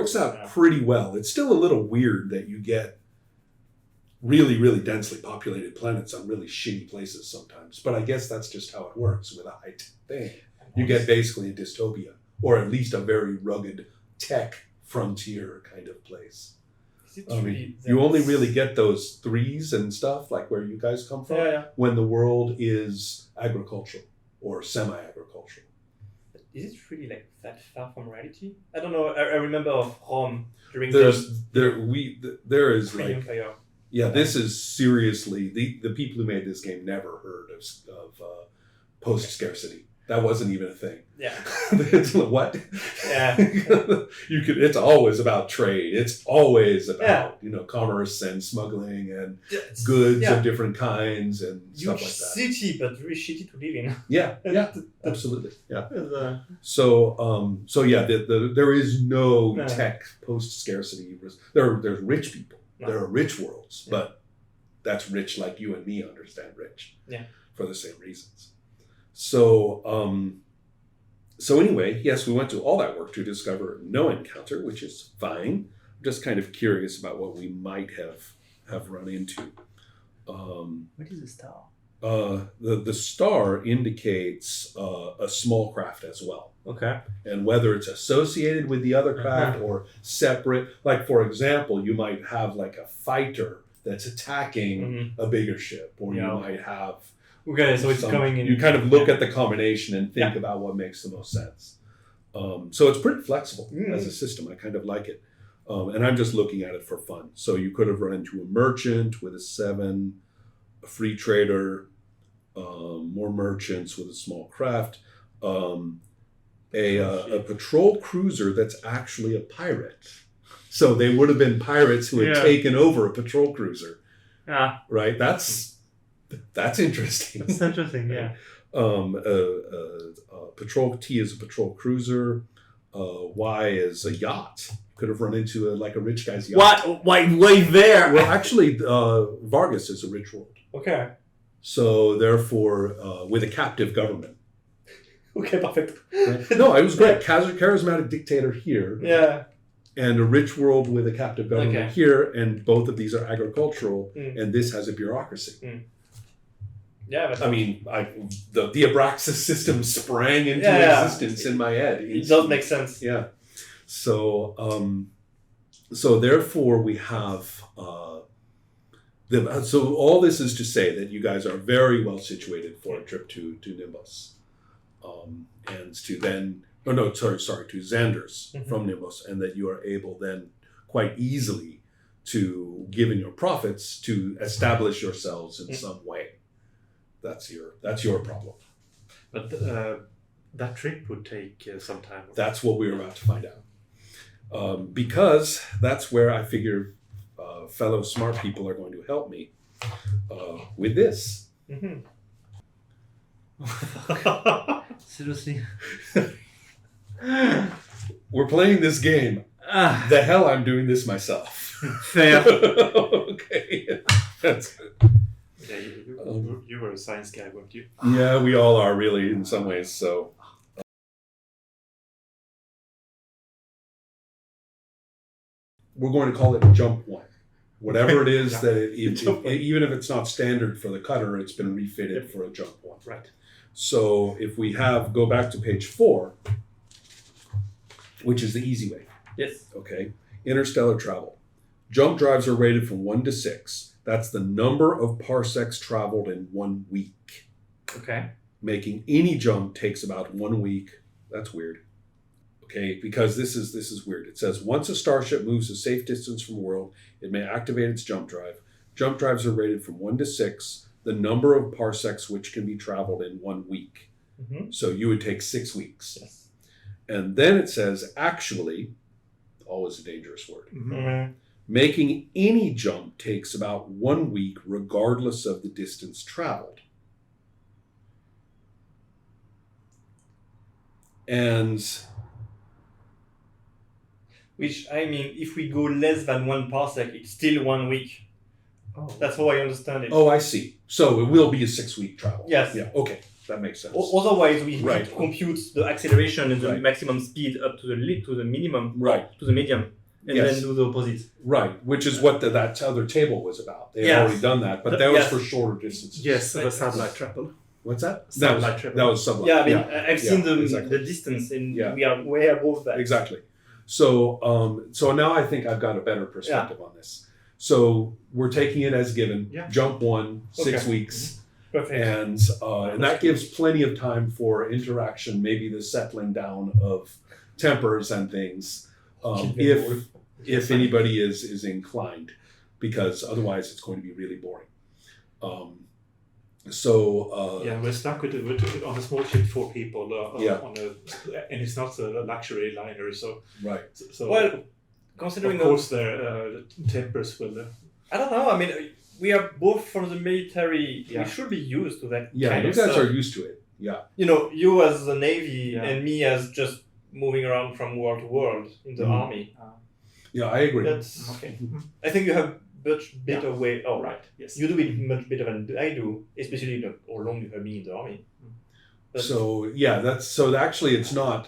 works out pretty well. It's still a little weird that you get really, really densely populated planets on really shitty places sometimes. But I guess that's just how it works with a high-tech thing. You get basically a dystopia, or at least a very rugged tech frontier kind of place. You only really get those threes and stuff, like where you guys come from, when the world is agricultural or semi-agricultural. Is it really like that far from reality? I don't know. I remember of Rome during there is like Empire. Yeah, this is seriously the people who made this game never heard of post scarcity. That wasn't even a thing. Yeah. What? Yeah. It's always about trade. It's always about commerce and smoggling and goods of different kinds and stuff like that. City, but very shitty to live in. Yeah, absolutely. Yeah. There is no tech post scarcity. There's rich people. No. There are rich worlds, but that's rich like you and me understand rich. Yeah. For the same reasons. So anyway, yes, we went to all that work to discover no encounter, which is fine. I'm just kind of curious about what we might have run into. What is a star? The star indicates a small craft as well. Okay. And whether it's associated with the other craft or separate, like for example, you might have like a fighter that's attacking a bigger ship, or you might have. Okay, so it's coming in. You kind of look at the combination and think about what makes the most sense. So it's pretty flexible as a system. I kind of like it. And I'm just looking at it for fun. So you could have run into a merchant with a 7, a free trader, more merchants with a small craft, a patrol cruiser that's actually a pirate. So they would have been pirates who had taken over a patrol cruiser. Yeah. Right? That's interesting. That's interesting, yeah. Patrol T is a patrol cruiser. Y is a yacht. Could have run into a rich guy's yacht. What? Why there? Well, actually, Vargas is a rich world. Okay. So therefore, with a captive government. Okay, perfect. Right? No, it was great. Charismatic dictator here. Yeah. And a rich world with a captive government here, and both of these are agricultural, and this has a bureaucracy. Yeah, but the Abraxas system sprang into existence in my head. It does make sense. Yeah. So therefore we have so all this is to say that you guys are very well situated for a trip to Nimbos, and to then to Xander's from Nimbos, and that you are able then quite easily to, given your profits, to establish yourselves in some way. That's your problem. But that trip would take some time. That's what we're about to find out. Because that's where I figure fellow smart people are going to help me with this. Seriously? We're playing this game. The hell, I'm doing this myself. Fair. Okay. That's good. Yeah, you were a science guy, weren't you? Yeah, we all are really in some ways, so. We're going to call it jump 1. Whatever it is that even if it's not standard for the cutter, it's been refitted for a jump 1. Right. So if we go back to page 4, which is the easy way. Yes. Okay. Interstellar travel. Jump drives are rated from 1 to 6. That's the number of parsecs traveled in 1 week. Okay. Making any jump takes about 1 week. That's weird. Okay, because this is weird. It says once a starship moves a safe distance from a world, it may activate its jump drive. Jump drives are rated from 1 to 6, the number of parsecs which can be traveled in 1 week. So you would take 6 weeks. Yes. And then it says actually, always a dangerous word. Making any jump takes about 1 week, regardless of the distance traveled. And which, I mean, if we go less than 1 parsec, it's still 1 week. Oh. That's how I understand it. Oh, I see. So it will be a 6-week travel. Yes. Yeah. Okay. That makes sense. Otherwise, we Right. need to compute the acceleration and the Right. maximum speed up to the minimum, Right. to the medium, and Yes. then do the opposite. Right, which is what that other table was about. They had Yes. already done that, but that was Yes. for shorter distances. Yes, the satellite travel. What's that? Satellite travel. That was sublight. Yeah, I mean, I've seen exactly. the distance, and Yeah. we are way above that. Exactly. So now I think I've got a better perspective on this. So we're taking it as given. Yeah. Jump 1, 6 Okay. weeks, Perfect. and that gives plenty of time for interaction, maybe the settling down of tempers and things, if anybody is inclined, because otherwise it's going to be really boring. We're stuck with on a small ship 4 people Yeah. and it's not a luxury liner, so Right. so Well, considering of course their tempers will. I don't know. I mean, we are both from the military. Yeah. We should be used to that. Yeah, kind you of guys stuff. are used to it. Yeah. You know, you as the Navy Yeah. and me as just moving around from world to world in the Mhm. army. Yeah, I agree. That's. Okay. I think you have much better way. Oh, Right. Yes. You do it much better than I do, especially how long you have been in the army. But- So yeah, actually it's not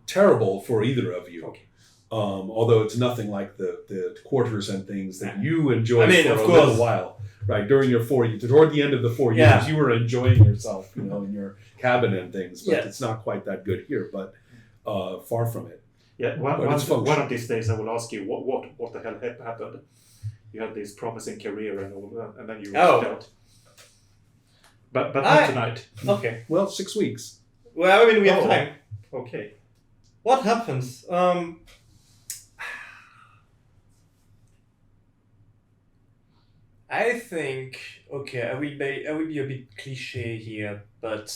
terrible for either of you. Okay. Although it's nothing like the quarters and things that you enjoyed I mean, for of a course. little while, right? During your toward the end of the 4 years, Yeah. you were enjoying yourself, in your cabin and things. But Yeah. it's not quite that good here. But far from it. Yeah. But it's functional. One of these days I will ask you what the hell happened. You had this promising career and all that, and then you walked out. But not tonight. Okay. Well, 6 weeks. Well, I mean, we have Oh. time. Okay. What happens? I think I will be a bit cliche here, but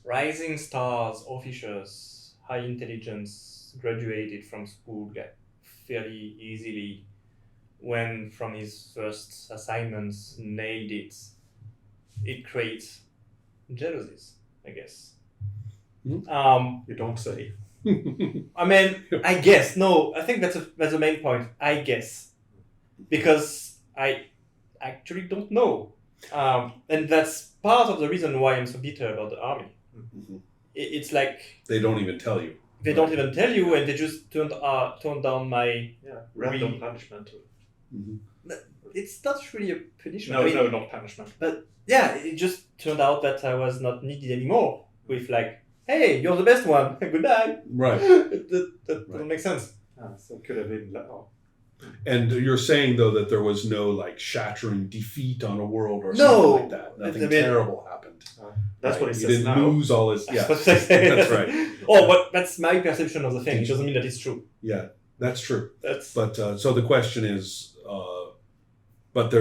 rising stars officers, high intelligence, graduated from school fairly easily, when from his first assignments nailed it. It creates jealousies, I guess. You don't say. I mean, I guess. No, I think that's the main point. I guess. Because I actually don't know. And that's part of the reason why I'm so bitter about the army. Mhm. It's like They don't even tell you. they don't even tell you, and they just turned down my... Yeah. Random punishment. Mhm. It's not really a punishment. No, I mean, not punishment. yeah, it just turned out that I was not needed anymore. With like, hey, you're the best one. Goodbye. Right. That doesn't make sense. So it could have been like, And you're saying though that there was no like shattering defeat on a world or No! something like that. Nothing I mean- terrible happened. that's what Right? it You says didn't now. lose all his. Yeah, That's what I say. that's right. Oh, but that's my perception of the thing. It doesn't mean that it's true. Yeah, that's true. That's But so the question is, but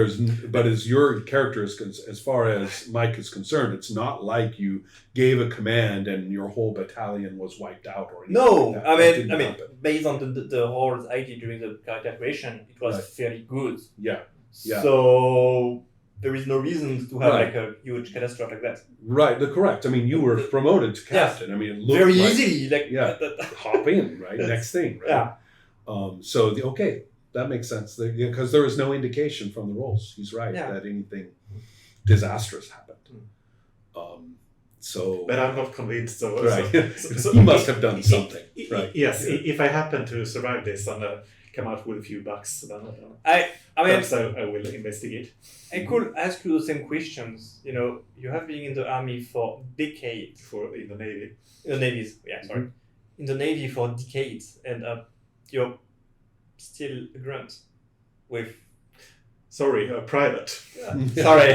as your character as far as Mike is concerned, it's not like you gave a command and your whole battalion was wiped out or anything. no. like that. I That mean, didn't happen. based on the roles I did during the character creation, it was Right. fairly good. Yeah. Yeah. So there is no reason to have Right. like a huge catastrophe like that. Right. Correct. I mean, you were promoted to captain. I mean, it looked Very like easily, like yeah. hop in, right? Yes. Next thing, right? Yeah. Okay, that makes sense. Because there was no indication from the rolls. He's right Yeah. that anything disastrous happened. So But I'm not convinced. So, right, so he must have done something, right? Yes, Yeah. if I happen to survive this and come out with a few bucks, then I mean, perhaps I will investigate. I could ask you the same questions. You know, you have been in the army for decades. For in the Navy. In the Navy, yeah, sorry. In the Navy for decades, and you're still a grunt with... Sorry, private. Sorry.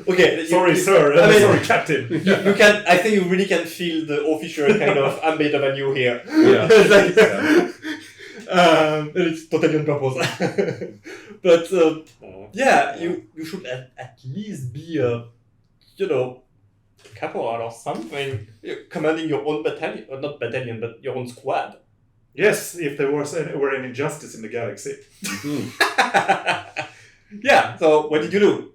Okay. Sorry, you, sir. I mean, sorry, captain. You can. I think you really can feel the official kind of I'm better than you here. Yeah. It's like, Yeah. and it's totally on purpose. But yeah, you should at least be a, caporal or something, commanding your own battalion, or not battalion, but your own squad. Yes, if there were any justice in the galaxy. Mhm. Yeah. So what did you do?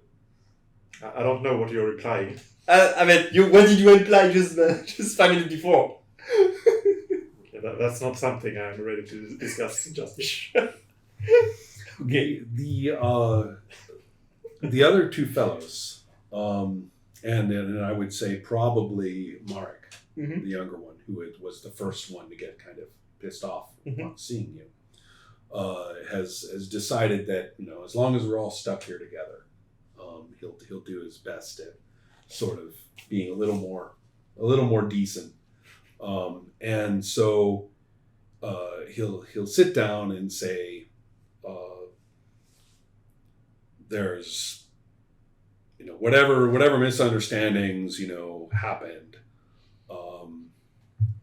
I don't know what you're implying. I mean, what did you imply just 5 minutes before? Okay, that's not something I'm ready to discuss justice. Okay, the other two fellows, and then I would say probably Marek, Mm-hmm. the younger one, who was the first one to get kind of pissed off on seeing you, has decided that as long as we're all stuck here together, he'll do his best at sort of being a little more decent, and so he'll sit down and say, there's whatever misunderstandings happened,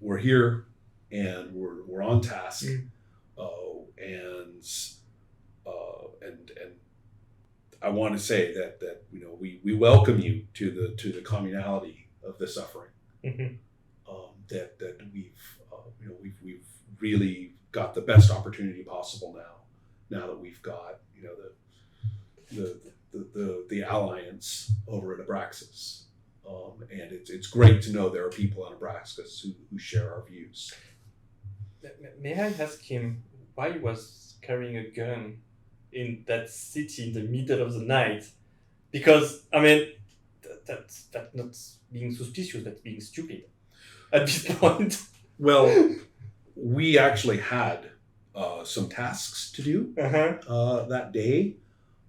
we're here and we're on task, and I want to say that we welcome you to the communality of the suffering, that we've really got the best opportunity possible now that we've got the alliance over at Abraxas, and it's great to know there are people on Abraxas who share our views. May I ask him why he was carrying a gun in that city in the middle of the night? Because I mean, that's not being suspicious. That's being stupid at this point. Well, we actually had some tasks to do that day,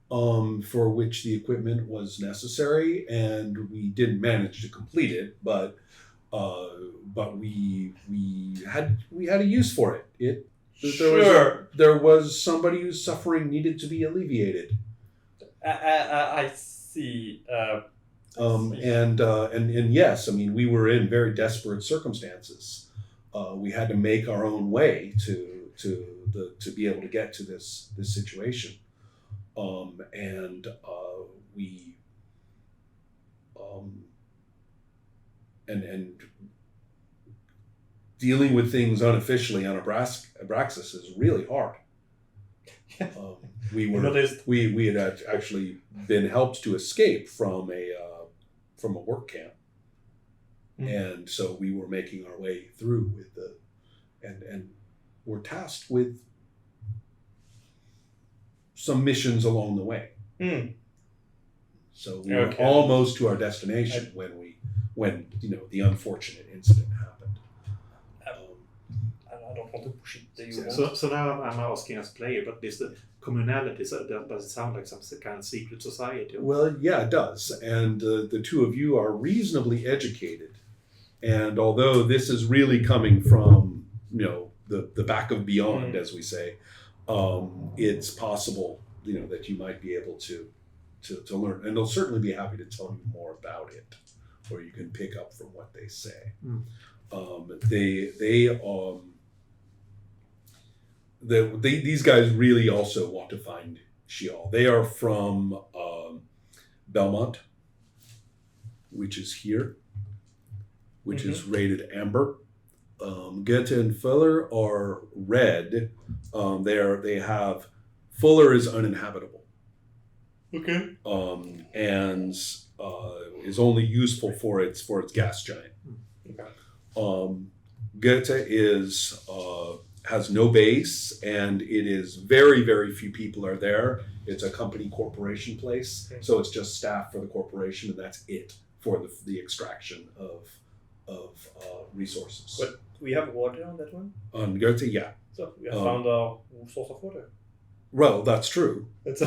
for which the equipment was necessary, and we didn't manage to complete it, but we had a use for it. There was somebody whose suffering needed to be alleviated. I see. And yes, I mean, we were in very desperate circumstances. We had to make our own way to be able to get to this situation. And dealing with things unofficially on Abraxas is really hard. We had actually been helped to escape from a work camp, and so we were making our way through and were tasked with some missions along the way. So we were almost to our destination when the unfortunate incident happened. I don't want to push it to you. So now I'm asking as player, but this the communality, does it sound like some kind of secret society? Well, yeah, it does. And the two of you are reasonably educated. And although this is really coming from, the back of beyond, as we say, it's possible, that you might be able to learn. And they'll certainly be happy to tell you more about it, or you can pick up from what they say. These guys really also want to find Sheol. They are from Belmont, which is here, which is rated amber. Goethe and Fuller are red. Fuller is uninhabitable. Okay. And is only useful for its gas giant. Okay. Goethe has no base, and it is very, very few people are there. It's a company corporation place, so it's just staff for the corporation, and that's it for the extraction of resources. But we have water on that one? On Goethe, yeah. So we have found our source of water. Well, that's true. But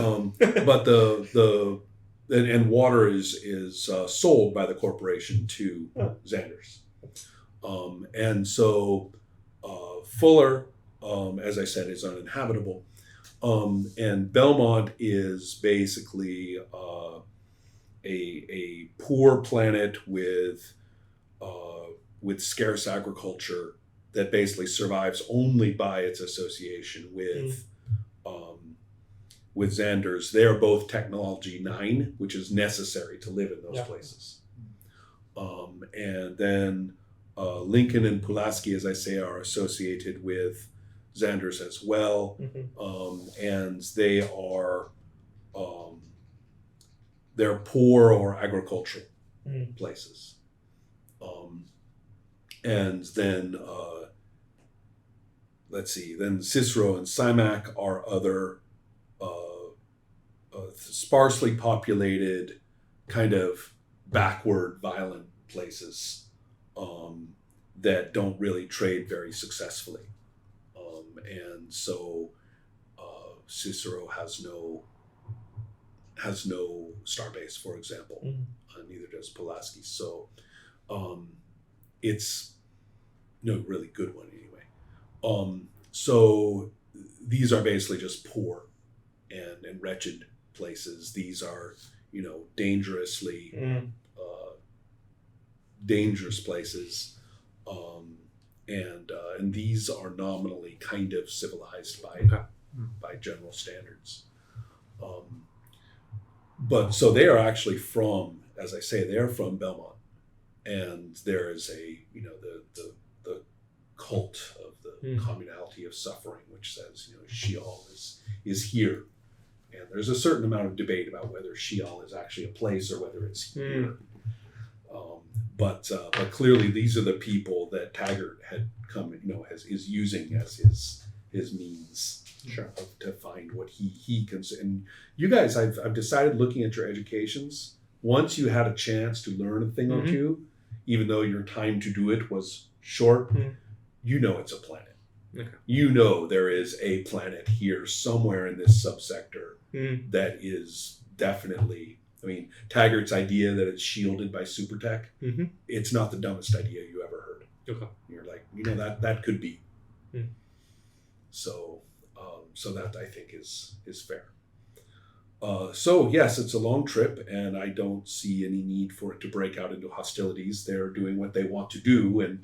and water is sold by the corporation to Xanders. And so Fuller, as I said, is uninhabitable. And Belmont is basically a poor planet with scarce agriculture that basically survives only by its association with Xanders. They are both technology 9, which is necessary to live in those places. And then Lincoln and Pulaski, as I say, are associated with Xanders as well. And they are they're poor or agricultural places. And then let's see, then Cicero and Simac are other sparsely populated, kind of backward, violent places that don't really trade very successfully. And so Cicero has no starbase, for example. Neither does Pulaski. So it's no really good one anyway. So these are basically just poor and wretched places. These are, dangerously dangerous places, and these are nominally kind of civilized by general standards. But so they are actually from, as I say, they're from Belmont, and there is a the cult of the communality of suffering, which says Sheol is here, and there's a certain amount of debate about whether Sheol is actually a place or whether it's here. But clearly these are the people that Taggart had come, is using as his means to find what he can. And you guys, I've decided, looking at your educations, once you had a chance to learn a thing or two, even though your time to do it was short, it's a planet. Okay. There is a planet here somewhere in this subsector that is definitely. I mean, Taggart's idea that it's shielded by super tech, it's not the dumbest idea you ever heard. Okay. You're like, that could be. So that I think is fair. So yes, it's a long trip, and I don't see any need for it to break out into hostilities. They're doing what they want to do, and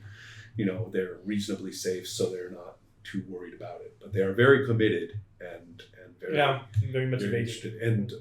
they're reasonably safe, so they're not too worried about it. But they are very committed and very very motivated. And